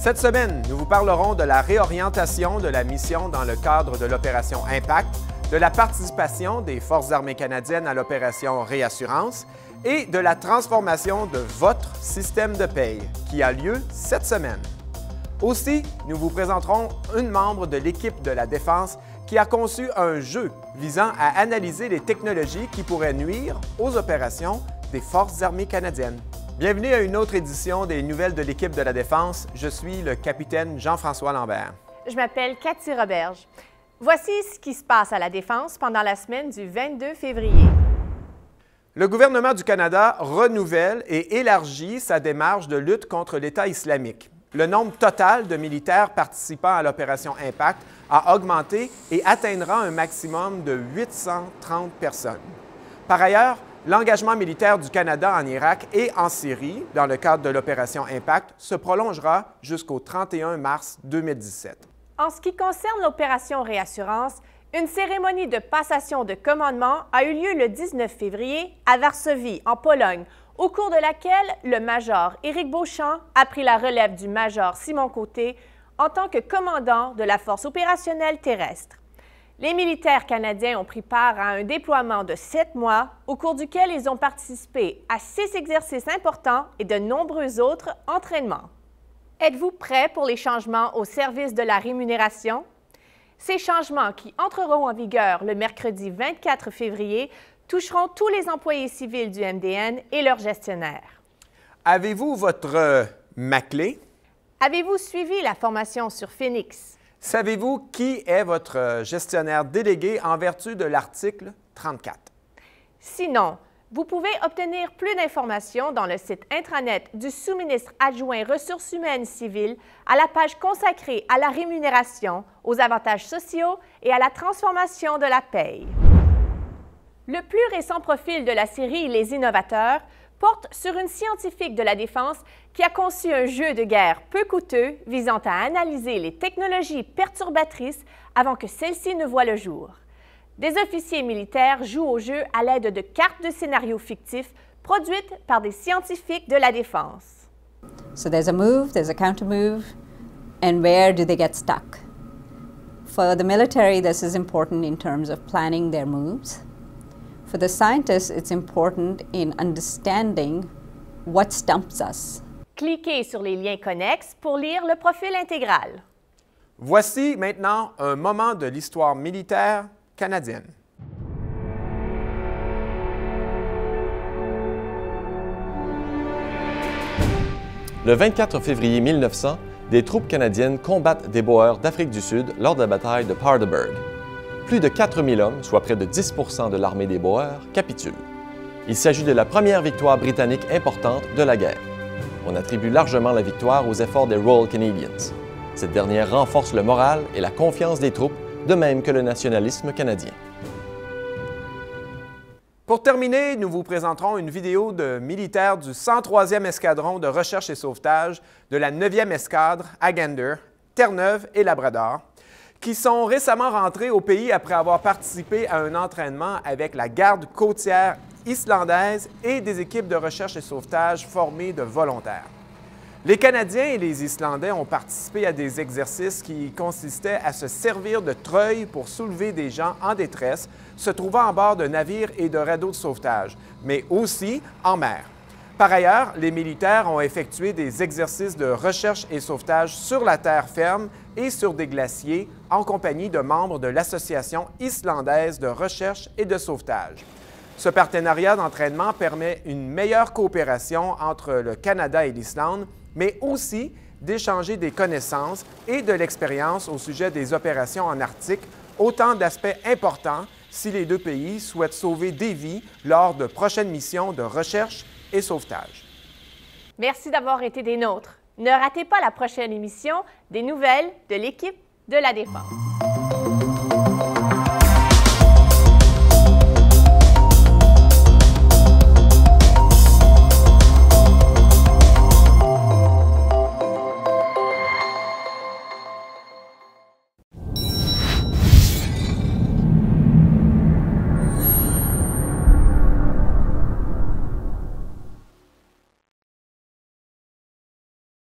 Cette semaine, nous vous parlerons de la réorientation de la mission dans le cadre de l'opération Impact, de la participation des Forces armées canadiennes à l'opération Réassurance et de la transformation de votre système de paye qui a lieu cette semaine. Aussi, nous vous présenterons une membre de l'équipe de la Défense qui a conçu un jeu visant à analyser les technologies qui pourraient nuire aux opérations des Forces armées canadiennes. Bienvenue à une autre édition des Nouvelles de l'équipe de la Défense. Je suis le capitaine Jean-François Lambert. Je m'appelle Cathy Roberge. Voici ce qui se passe à la Défense pendant la semaine du 22 février. Le gouvernement du Canada renouvelle et élargit sa démarche de lutte contre l'État islamique. Le nombre total de militaires participant à l'opération Impact a augmenté et atteindra un maximum de 830 personnes. Par ailleurs, l'engagement militaire du Canada en Irak et en Syrie, dans le cadre de l'opération Impact, se prolongera jusqu'au 31 mars 2017. En ce qui concerne l'opération Réassurance, une cérémonie de passation de commandement a eu lieu le 19 février à Varsovie, en Pologne, au cours de laquelle le major Éric Beauchamp a pris la relève du major Simon Côté en tant que commandant de la force opérationnelle terrestre. Les militaires canadiens ont pris part à un déploiement de 7 mois, au cours duquel ils ont participé à 6 exercices importants et de nombreux autres entraînements. Êtes-vous prêts pour les changements au service de la rémunération? Ces changements, qui entreront en vigueur le mercredi 24 février, toucheront tous les employés civils du MDN et leurs gestionnaires. Avez-vous votre MACLÉ? Avez-vous suivi la formation sur Phoenix? Savez-vous qui est votre gestionnaire délégué en vertu de l'article 34? Sinon, vous pouvez obtenir plus d'informations dans le site intranet du sous-ministre adjoint Ressources humaines civiles à la page consacrée à la rémunération, aux avantages sociaux et à la transformation de la paye. Le plus récent profil de la série Les Innovateurs porte sur une scientifique de la Défense qui a conçu un jeu de guerre peu coûteux visant à analyser les technologies perturbatrices avant que celles-ci ne voient le jour. Des officiers militaires jouent au jeu à l'aide de cartes de scénarios fictifs produites par des scientifiques de la Défense. So there's a move, there's a counter move, and where do they get stuck? For the military, this is important in terms of planning their moves. For the scientists, it's important in understanding what stumps us. Cliquez sur les liens connexes pour lire le profil intégral. Voici maintenant un moment de l'histoire militaire canadienne. Le 24 février 1900, des troupes canadiennes combattent des Boers d'Afrique du Sud lors de la bataille de Paardeberg. Plus de 4000 hommes, soit près de 10 % de l'armée des Boers, capitulent. Il s'agit de la première victoire britannique importante de la guerre. On attribue largement la victoire aux efforts des Royal Canadians. Cette dernière renforce le moral et la confiance des troupes, de même que le nationalisme canadien. Pour terminer, nous vous présenterons une vidéo de militaires du 103e escadron de recherche et sauvetage de la 9e escadre à Gander, Terre-Neuve et Labrador, qui sont récemment rentrés au pays après avoir participé à un entraînement avec la garde côtière islandaise et des équipes de recherche et sauvetage formées de volontaires. Les Canadiens et les Islandais ont participé à des exercices qui consistaient à se servir de treuils pour soulever des gens en détresse se trouvant à bord de navires et de radeaux de sauvetage, mais aussi en mer. Par ailleurs, les militaires ont effectué des exercices de recherche et sauvetage sur la terre ferme et sur des glaciers en compagnie de membres de l'Association islandaise de recherche et de sauvetage. Ce partenariat d'entraînement permet une meilleure coopération entre le Canada et l'Islande, mais aussi d'échanger des connaissances et de l'expérience au sujet des opérations en Arctique, autant d'aspects importants si les deux pays souhaitent sauver des vies lors de prochaines missions de recherche et sauvetage. Merci d'avoir été des nôtres. Ne ratez pas la prochaine émission des Nouvelles de l'équipe de la Défense.